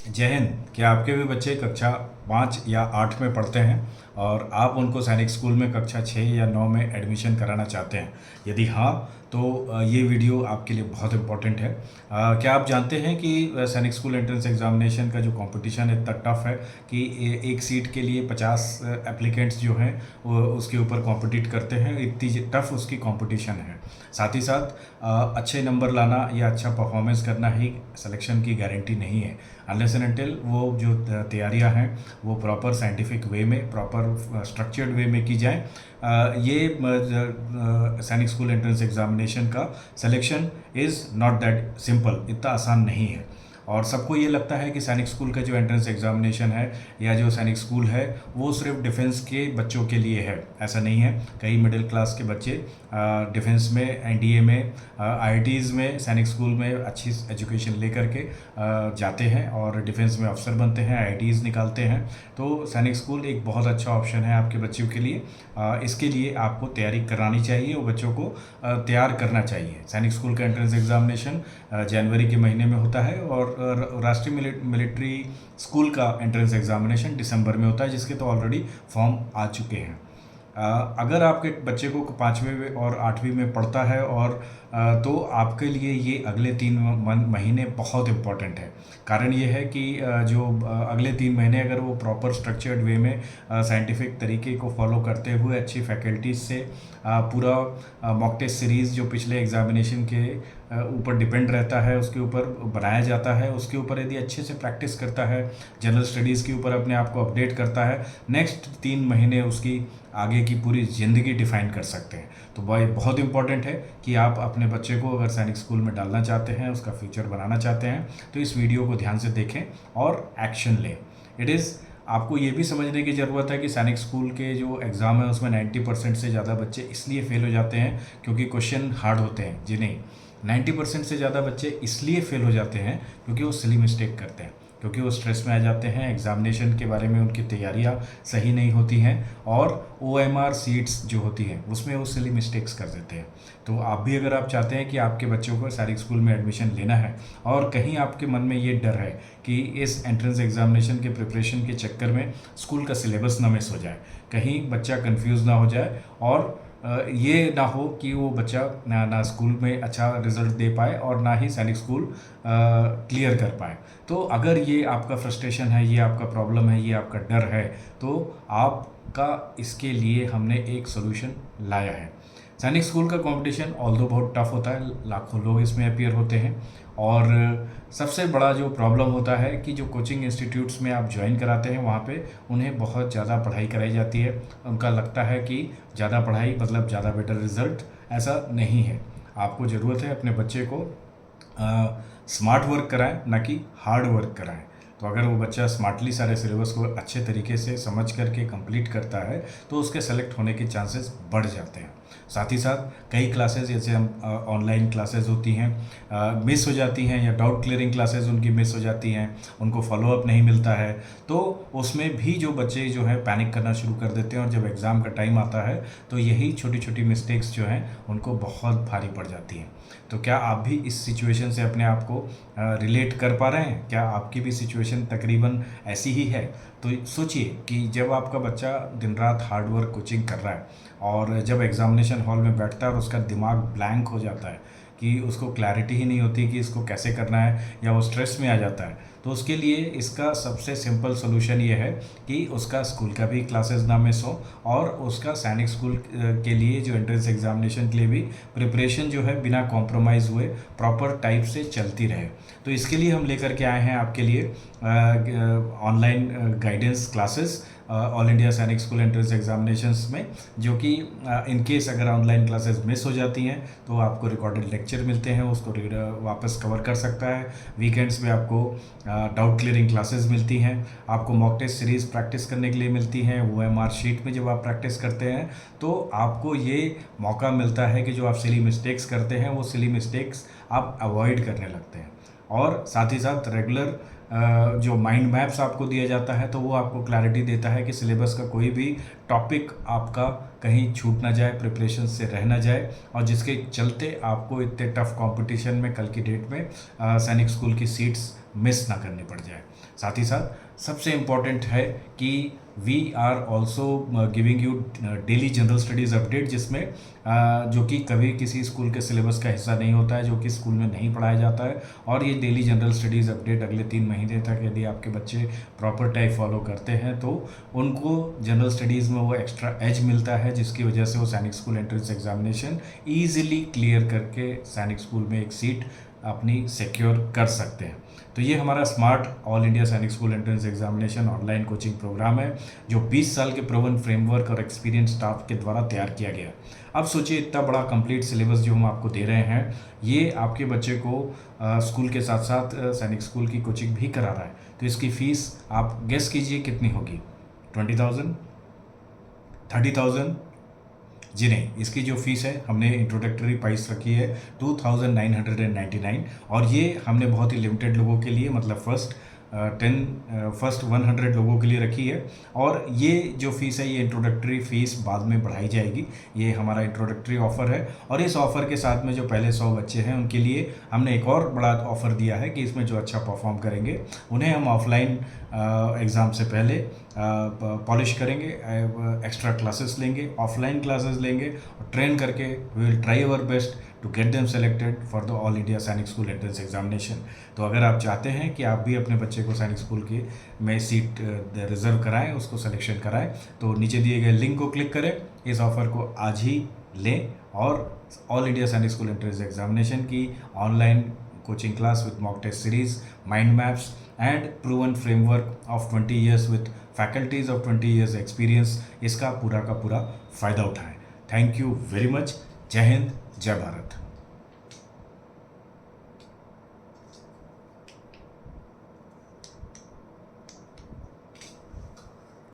जय हिंद। क्या आपके भी बच्चे कक्षा 5 या 8 में पढ़ते हैं और आप उनको सैनिक स्कूल में कक्षा 6 या 9 में एडमिशन कराना चाहते हैं? यदि हाँ, तो ये वीडियो आपके लिए बहुत इम्पोर्टेंट है। क्या आप जानते हैं कि सैनिक स्कूल एंट्रेंस एग्जामिनेशन का जो कंपटीशन है इतना टफ है कि एक सीट के लिए 50 एप्लीकेंट्स जो हैं वो उसके ऊपर कॉम्पिटिट करते हैं। इतनी टफ उसकी कंपटीशन है। साथ ही साथ अच्छे नंबर लाना या अच्छा परफॉर्मेंस करना ही सिलेक्शन की गारंटी नहीं है, अनलेस एंड अनटिल वो जो तैयारियां हैं वो प्रॉपर साइंटिफिक वे में, प्रॉपर स्ट्रक्चर्ड वे में की जाए। ये सैनिक स्कूल एंट्रेंस एग्जामिनेशन का selection is not that simple, इतना आसान नहीं है। और सबको ये लगता है कि सैनिक स्कूल का जो एंट्रेंस एग्जामिनेशन है या जो सैनिक स्कूल है वो सिर्फ डिफेंस के बच्चों के लिए है। ऐसा नहीं है। कई मिडिल क्लास के बच्चे डिफेंस में, एनडीए में, आईआईटीज़ में, सैनिक स्कूल में अच्छी एजुकेशन लेकर के जाते हैं और डिफेंस में अफसर बनते हैं, आईआईटीज़ निकालते हैं। तो सैनिक स्कूल एक बहुत अच्छा ऑप्शन है आपके बच्चों के लिए। इसके लिए आपको तैयारी करानी चाहिए, वो बच्चों को तैयार करना चाहिए। सैनिक स्कूल का एंट्रेंस एग्जामिनेशन जनवरी के महीने में होता है और राष्ट्रीय मिलिट्री स्कूल का एंट्रेंस एग्जामिनेशन दिसंबर में होता है, जिसके तो ऑलरेडी फॉर्म आ चुके हैं। अगर आपके बच्चे को 5वीं और 8वीं में पढ़ता है और तो आपके लिए ये अगले 3 महीने बहुत इम्पॉर्टेंट है। कारण ये है कि जो अगले 3 महीने अगर वो प्रॉपर स्ट्रक्चर्ड वे में साइंटिफिक तरीके को फॉलो करते हुए अच्छी फैकल्टीज से पूरा मॉक टेस्ट सीरीज़ जो पिछले एग्जामिनेशन के ऊपर डिपेंड रहता है उसके ऊपर बनाया जाता है, उसके ऊपर यदि अच्छे से प्रैक्टिस करता है, जनरल स्टडीज़ के ऊपर अपने आप को अपडेट करता है, नेक्स्ट 3 महीने उसकी आगे की पूरी ज़िंदगी डिफाइन कर सकते हैं। तो भाई बहुत इंपॉर्टेंट है कि आप अपने बच्चे को अगर सैनिक स्कूल में डालना चाहते हैं, उसका फ्यूचर बनाना चाहते हैं, तो इस वीडियो को ध्यान से देखें और एक्शन लें। इट इज़ आपको ये भी समझने की ज़रूरत है कि सैनिक स्कूल के जो एग्ज़ाम है उसमें 90% से ज़्यादा बच्चे इसलिए फेल हो जाते हैं क्योंकि क्वेश्चन हार्ड होते हैं। जी नहीं, 90% से ज़्यादा बच्चे इसलिए फेल हो जाते हैं क्योंकि वो सिली मिस्टेक करते हैं, क्योंकि वो स्ट्रेस में आ जाते हैं, एग्जामिनेशन के बारे में उनकी तैयारियां सही नहीं होती हैं और ओएमआर सीट्स जो होती हैं उसमें वो सिली मिस्टेक्स कर देते हैं। तो आप भी अगर आप चाहते हैं कि आपके बच्चों को सैनिक स्कूल में एडमिशन लेना है और कहीं आपके मन में ये डर है कि इस एंट्रेंस एग्जामिनेशन के प्रिपरेशन के चक्कर में स्कूल का सिलेबस ना मिस हो जाए, कहीं बच्चा कन्फ्यूज़ ना हो जाए और ये ना हो कि वो बच्चा ना स्कूल में अच्छा रिजल्ट दे पाए और ना ही सैनिक स्कूल क्लियर कर पाए। तो अगर ये आपका फ्रस्ट्रेशन है, ये आपका प्रॉब्लम है, ये आपका डर है, तो आपका इसके लिए हमने एक सोल्यूशन लाया है। सैनिक स्कूल का कंपटीशन ऑल्दो बहुत टफ होता है, लाखों लोग इसमें अपीयर होते हैं और सबसे बड़ा जो प्रॉब्लम होता है कि जो कोचिंग इंस्टीट्यूट्स में आप ज्वाइन कराते हैं वहाँ पे उन्हें बहुत ज़्यादा पढ़ाई कराई जाती है। उनका लगता है कि ज़्यादा पढ़ाई मतलब ज़्यादा बेटर रिजल्ट। ऐसा नहीं है। आपको ज़रूरत है अपने बच्चे को स्मार्ट वर्क कराएं, ना कि हार्ड वर्क कराएं। तो अगर वो बच्चा स्मार्टली सारे सिलेबस को अच्छे तरीके से समझ करके कंप्लीट करता है तो उसके सेलेक्ट होने के चांसेस बढ़ जाते हैं। साथ ही साथ कई क्लासेस जैसे हम ऑनलाइन क्लासेस होती हैं मिस हो जाती हैं या डाउट क्लियरिंग क्लासेस उनकी मिस हो जाती हैं, उनको फॉलोअप नहीं मिलता है, तो उसमें भी जो बच्चे जो है पैनिक करना शुरू कर देते हैं और जब एग्ज़ाम का टाइम आता है तो यही छोटी छोटी मिस्टेक्स जो हैं उनको बहुत भारी पड़ जाती हैं। तो क्या आप भी इस सिचुएशन से अपने आप को रिलेट कर पा रहे हैं? क्या आपकी भी सिचुएशन तकरीबन ऐसी ही है? तो सोचिए कि जब आपका बच्चा दिन रात हार्ड वर्क कोचिंग कर रहा है और जब एग्ज़ामिनेशन हॉल में बैठता है और उसका दिमाग ब्लैंक हो जाता है कि उसको क्लैरिटी ही नहीं होती कि इसको कैसे करना है या वो स्ट्रेस में आ जाता है, तो उसके लिए इसका सबसे सिंपल सोल्यूशन ये है कि उसका स्कूल का भी क्लासेस ना मिस हो और उसका सैनिक स्कूल के लिए जो एंट्रेंस एग्जामिनेशन के लिए भी प्रिपरेशन जो है बिना कॉम्प्रोमाइज़ हुए प्रॉपर टाइप से चलती रहे। तो इसके लिए हम लेकर के आए हैं आपके लिए online guidance classes all India Sainik school entrance examinations में, जो कि इन केस अगर ऑनलाइन क्लासेस मिस हो जाती हैं तो आपको रिकॉर्डेड लेक्चर मिलते हैं, उसको वापस कवर कर सकता है। वीकेंड्स में आपको डाउट क्लियरिंग क्लासेस मिलती हैं, आपको मॉक टेस्ट सीरीज़ प्रैक्टिस करने के लिए मिलती हैं। ओएमआर शीट में जब आप प्रैक्टिस करते हैं तो आपको ये मौका मिलता है कि जो आप सिली मिस्टेक्स करते हैं वो सिली मिस्टेक्स आप अवॉइड करने लगते हैं। और साथ ही साथ रेगुलर जो माइंड मैप्स आपको दिया जाता है तो वो आपको क्लैरिटी देता है कि सिलेबस का कोई भी टॉपिक आपका कहीं छूट ना जाए, प्रिपरेशन से रह ना जाए, और जिसके चलते आपको इतने टफ कंपटीशन में कल की डेट में सैनिक स्कूल की सीट्स मिस ना करनी पड़ जाए। साथ ही साथ सबसे इम्पॉर्टेंट है कि we are also giving you daily general studies update, जिसमें जो कि कभी किसी स्कूल के सिलेबस का हिस्सा नहीं होता है, जो कि स्कूल में नहीं पढ़ाया जाता है। और ये डेली जनरल स्टडीज़ अपडेट अगले 3 महीने तक यदि आपके बच्चे प्रॉपर टाइप फॉलो करते हैं तो उनको जनरल स्टडीज़ में वो एक्स्ट्रा एज मिलता है, जिसकी वजह से वो सैनिक school entrance examination easily clear करके सैनिक स्कूल में एक सीट अपनी सिक्योर कर सकते हैं। तो ये हमारा smart all India Sainik school entrance examination online coaching program है, जो 20 साल के प्रोवन फ्रेमवर्क और एक्सपीरियंस स्टाफ के द्वारा तैयार किया गया। अब सोचिए, इतना बड़ा कंप्लीट सिलेबस जो हम आपको दे रहे हैं, ये आपके बच्चे को स्कूल के साथ साथ सैनिक स्कूल की कोचिंग भी करा रहा है। तो इसकी फ़ीस आप गेस कीजिए कितनी होगी? 20,000, 30,000? जी नहीं, इसकी जो फ़ीस है हमने इंट्रोडक्टरी प्राइस रखी है 2,999, और ये हमने बहुत ही लिमिटेड लोगों के लिए, मतलब फर्स्ट 100 लोगों के लिए रखी है। और ये जो फ़ीस है, ये इंट्रोडक्टरी फ़ीस बाद में बढ़ाई जाएगी। ये हमारा इंट्रोडक्टरी ऑफ़र है, और इस ऑफ़र के साथ में जो पहले 100 बच्चे हैं उनके लिए हमने एक और बड़ा ऑफ़र दिया है कि इसमें जो अच्छा परफॉर्म करेंगे उन्हें हम ऑफलाइन एग्ज़ाम से पहले पॉलिश करेंगे, एक्स्ट्रा क्लासेस लेंगे, ऑफलाइन क्लासेस लेंगे, और ट्रेन करके we will try our best to get them selected for the all India Sainik school entrance examination. तो अगर आप चाहते हैं कि आप भी अपने बच्चे को सैनिक स्कूल की में सीट रिज़र्व कराएं, उसको सिलेक्शन कराएं, तो नीचे दिए गए लिंक को क्लिक करें, इस ऑफ़र को आज ही लें, और all India Sainik school entrance examination की online coaching class with mock test series, mind maps and proven framework of 20 years with faculties of 20 years experience, इसका पूरा का पूरा फ़ायदा उठाएं। Thank you very much. जय हिंद, जय भारत।